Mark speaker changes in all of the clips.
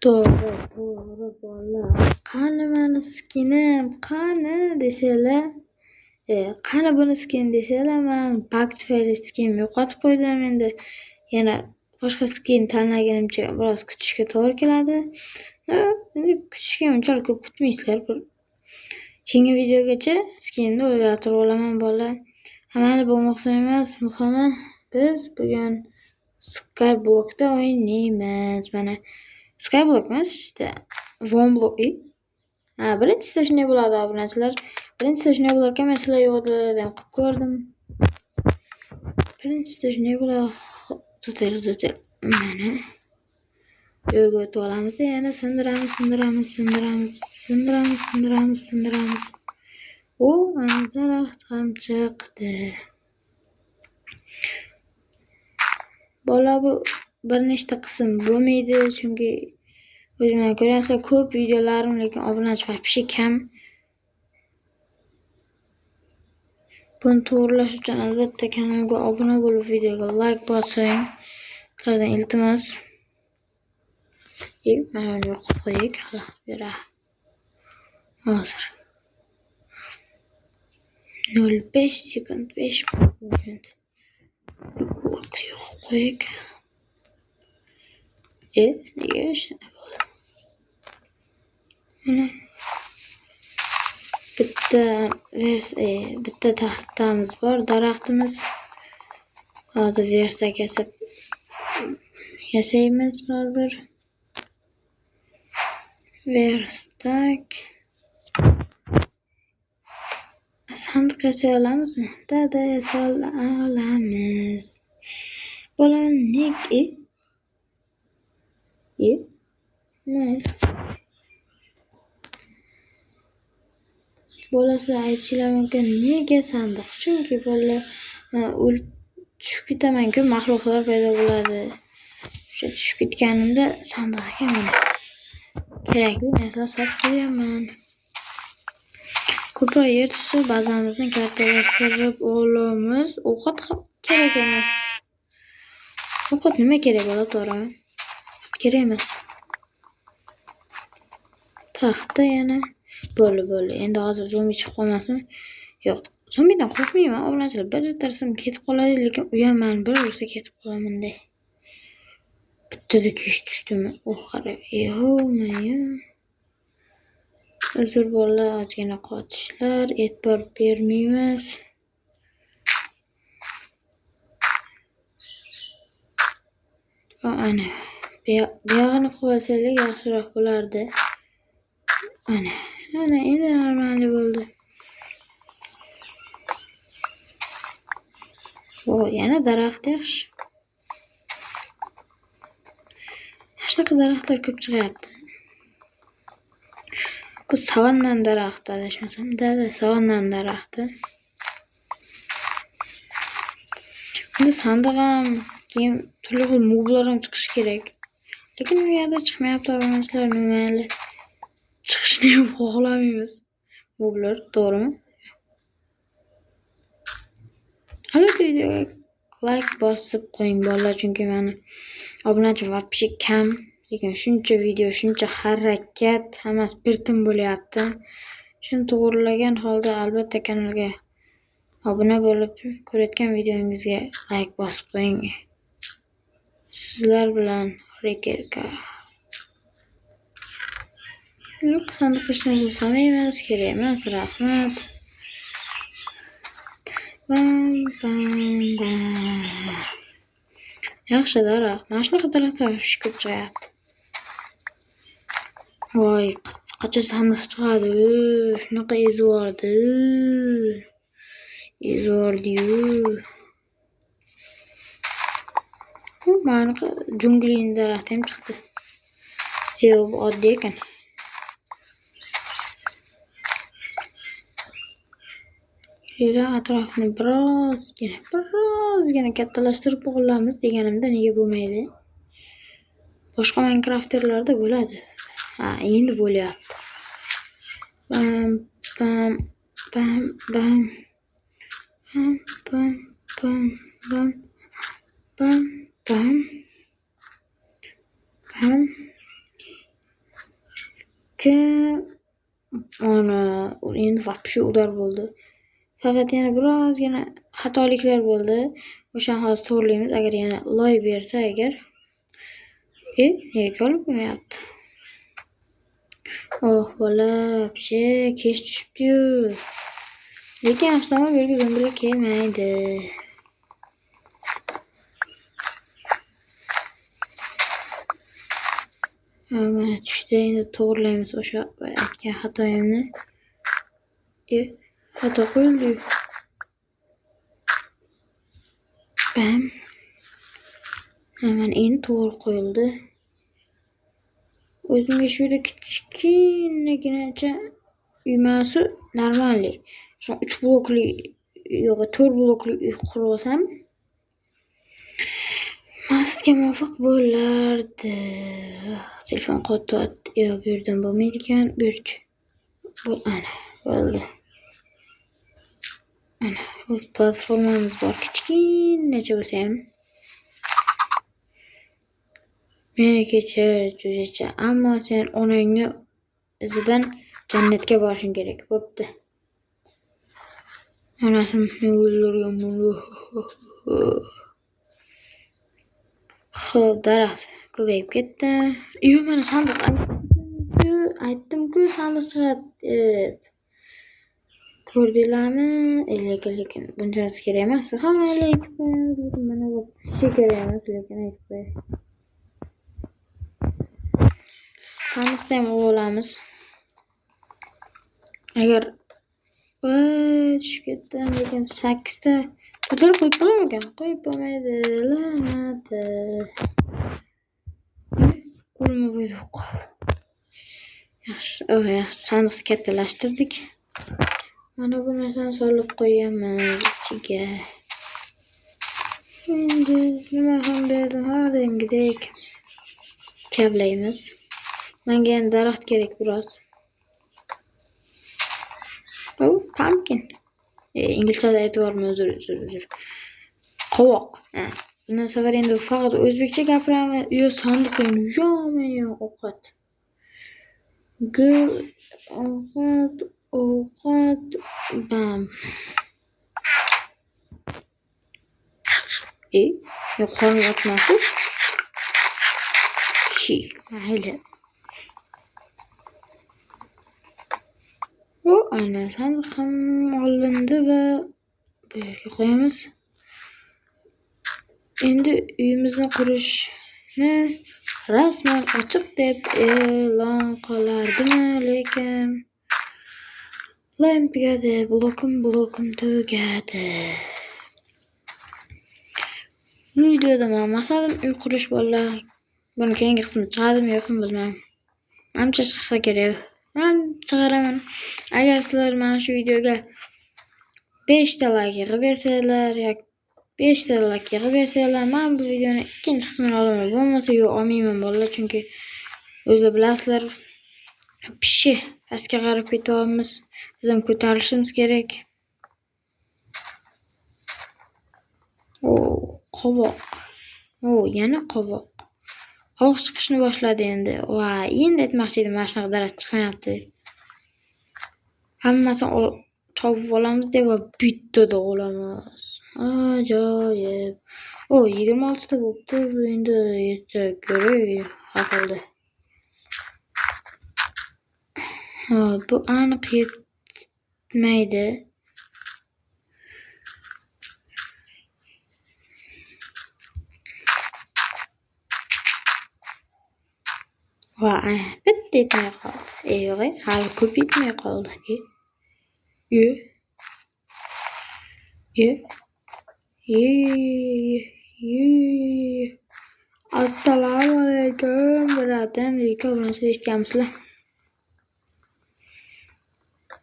Speaker 1: To'g'ri bola. Qani mani skinim, qani desalar, qani buni skin desalar, men bug tufayli skin yo'qotib qo'ydim. Endi yana boshqa skin tanlagunimcha biroz kutishga to'g'ri keladi. Endi kutishga unchalik ko'p kutmaysizlar. Keyingi videogacha skinimni o'zgartirib olaman bola. Hammani bu muhim emas, muhimi biz bugun Skyblockda o'ynaymiz. Mana Skyblock emas, işte Womblock. Birinchisida shunday bo'ladi, obunachilar. Birinchisida shunday bo'lar ekan, men sizlar yo'q deb qilib ko'rdim. Birinchisida shunday bo'ladi. To'xtang. Mana yo'lga o'tib olamiz, yana sindiramiz. O, mana daraxt ham chiqdi. Bola bu bir nechta qism bo'lmaydi, chunki o'zimdan ko'ryapsizlar, ko'p videolarim, lekin obunachi вообще kam. Buni to'g'rilash uchun albatta kanalimga obuna bo'lib, videoga like bosing. Sizlardan iltimos. Mana buni yoqib qo'yaylik, hali hozir 0,5 sekund, 5 sekund. Yoqib qo'yaylik. Nega shunday bo'ldi? Mana bitta taxtamiz bor, daraxtimiz. Hozir verstak yasaymiz hozir. Verstak. Sandiq yasay olamizmi? Da yasay olamiz. Bolaning Bolasizlar aytishlari mumkin, nega sandiq? Chunki bolalar tushib ketaman-ku, mahluqlar paydo bo'ladi. O'sha tushib ketganimda sandiqga mana kerakli narsalar solib qo'yaman. Ko'proq yer tushsa bazamizni kattalashtirib olamiz. Ovqat kerak emas. Ovqat nima kerak bo'la, to'g'rimi? Kerak emas. Taxta yana bo'ldi. Endi hozir zombi chiqib qolmasmi? Yo'q, zombidan qo'rqmayman. Obunachilar bir tarsam ketib qoladi, lekin uyaman, bir ursa ketib qolaman-da. Bittada kuyish tushdimi? Qarang. Yo'q-mayo. Uzr bolalar, ozgina qotishlar, e'tibor bermaymiz. Ana, buyog'ini qilib olsaylar yaxshiroq bo'lardi. Ana, endi normal bo'ldi. Yana daraxt yaxshi. Shunaqa daraxtlar ko'p chiqyapti. Bu savannan daraxti, adashmasam. Savannan daraxti. Bunda sandiq ham, keyin turli xil moblar ham chiqishi kerak. Lekin u yerda chiqmayapti, obunachilar, mayli. Chiqishni ham xohlamaymiz. Moblar, to'g'rimi? Albatta videoga like bosib qo'ying bolalar, chunki meni obunachi вообще kam. Lekin shuncha video, shuncha harakat, hammasi bir tim bo'lyapti. Shuni to'g'rilagan holda albatta kanalga obuna bo'lib, ko'rayotgan videongizga like bosib qo'ying. Sizlar bilan Rekerka. Yo'q, sandiq hech narsa solmaymiz, kerak emas, rahmat. Yaxshi daraxt. Mana shunaqa daraxtlar ko'p chiqyapti. Voy, qancha sandiq chiqadi. Shunaqa ezvordi-yu. Mana junglining daraxti ham chiqdi. Yo'q, bu oddiy ekan. Atrofni birozgina kattalashtirib olamiz deganimda nega bo'lmaydi? Boshqa Minecraft'larda bo'ladi. Endi bo'lyapti. Ana endi вообще udar bo'ldi. Faqat yana birozgina xatoliklar bo'ldi. O'shani hozir to'g'rilaymiz. Agar yana loy bersa agar nega olib qo'ymayapti? Oh, bola, вообще kech tushibdi-yu. Lekin afsonaviy bu yerga zombilar kelmaydi. Mana tushdi, endi to'g'rilaymiz o'sha aytgan xatoyimni. Xato qo'yildi. Bam. Mana endi to'g'ri qo'yildi. O'zimga shu yerda kichkinaginacha uymasi normalli. Shu 3 blokli yo'q, 4 blokli uy qurib olsam maqsadga muvofiq bo'lardi. Telefon qo'tyapti. Yo'q, bu yerdan bo'lmaydi ekan. Bu yerchi. Ana, bo'ldi. Ana, bu platformamiz bor. Kichkinacha bo'lsa ham. Meni kechir, jo'jacha, ammo sen onangni izidan jannatga borishing kerak. Bo'pti. Onasini o'ldirganman. Xo'p, daraxt ko'payib ketdi. Mana sandiq aytdim-ku, sandiq chiqadi. Ko'rdinglarmi? Lekin bunchasi kerak emas. Hamma mana bu kerak emas, lekin aytib sandiqda ham olamiz. Agar tushib ketdim, lekin 8 ta ko'tarib qo'yib bo'larmikan? Qo'yib bo'lmaydi. La'nati. Qo'lima yo'q. Yaxshi, sandiqni kattalashtirdik. Mana bu narsani solib qo'yamiz ichiga. Endi nima ham berdim, har dengidek kavlaymiz. Menga endi daraxt kerak biroz. Pumpkin. Inglizchada aytvorman, uzr. Qovoq. Bundan safar endi faqat o'zbekcha gapiraman. Sandiq yo'q, ovqat. Ovqat. Bam. Qornim ochmasin. Mayli. Ana sandiq ham olindi va bu yerga qo'yamiz. Endi uyimizni qurishni rasman ochiq deb e'lon qilardimi, lekin loyim tugadi, blokim tugadi. Videoda men maqsadim uy qurish bolalar. Buni keyingi qismi chiqadimi yo'qmi bilmayman. Menimcha chiqsa kerak. Men chiqaraman. Agar sizlar mana shu videoga 5 ta like yig'ib bersanglar yoki 5 ta like yig'ib bersanglar, men bu videoni ikkinchi qismini olaman. Bo'lmasa yo'q, olmayman bolalar, chunki o'zingizlar bilasizlar, pishi pastga qarab ketyapmiz. Biz ham ko'tarilishimiz kerak. Qovoq. Yana qovoq. Qovoq chiqishni boshladi endi. Endi aytmoqchi edim, mana shunaqa daraxt chiqmayapti. Hammasini chopib olamiz deb va bittada olamiz. Ajoyib. 26 ta bo'libdi. Bu endi yetsa kerak haqildi. Bu aniq yetmaydi. Bitta yetmay qoldi. Yo'q, hali ko'p yetmay qoldi. Assalomu alaykum, bratim. Lekin bilan eshitganmisizlar?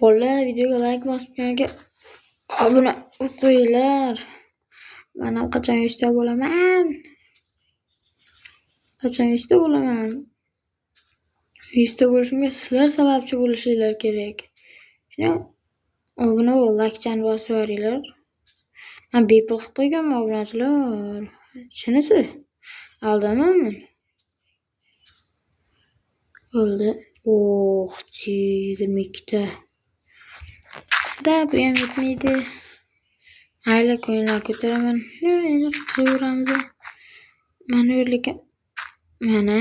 Speaker 1: Bolalar, videoga like bosib kanalga obuna qo'yinglar. Men ham qachon 100 ta bo'laman? 100 ta bo'lishimga sizlar sababchi bo'lishinglar kerak. Shuni obuna va like-chani bosib yuboringlar. Men bepul qilib qo'yganman obunachilar. Shunisi? Aldamaman. Bo'ldi. Oh, 22 ta. Da bu ham yetmaydi. Mayli, ko'ylak ko'taraman. Endi qilaveramiz. Mana lekin mana.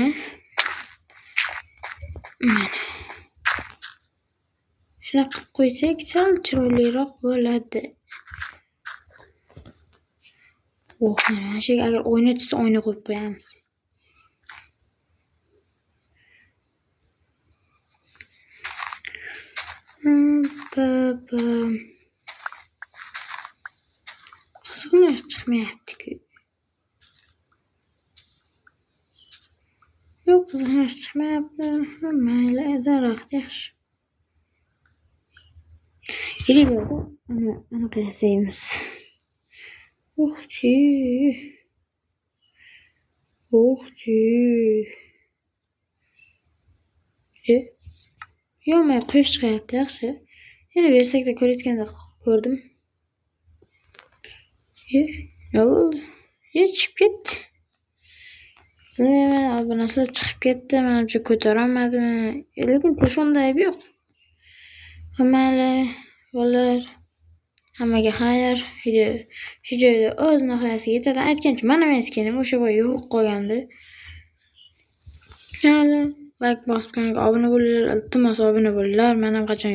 Speaker 1: Shunaqa qilib qo'ysak, sal chiroyliroq bo'ladi. Mana shu agar oyna tutsa, oyna qo'yib qo'yamiz. Qizg'inish chiqmayapti-ku. Yo'q, qizg'inish chiqmayapti. Mayli, daraxt yaxshi. Kerak yo'q. Anaqa yasaymiz. O'xchi. Yo'may quyosh chiqayapti, yaxshi. Yana versakda ko'rayotganda ko'rdim. Nima bo'ldi? Chiqib ketdi. Bilmayman, bu narsa chiqib ketdi. Menimcha ko'tarolmadim. Lekin telefonda ayb yo'q. Mayli, bo'lar. Hammaga xayr. Shu joyda o'z nihoyasiga yetadi. Aytgancha, mana men skinim o'sha boy yo'q qolgandi. Mayli, like bosib kanalga obuna bo'linglar. Iltimos obuna bo'linglar. Men ham qachon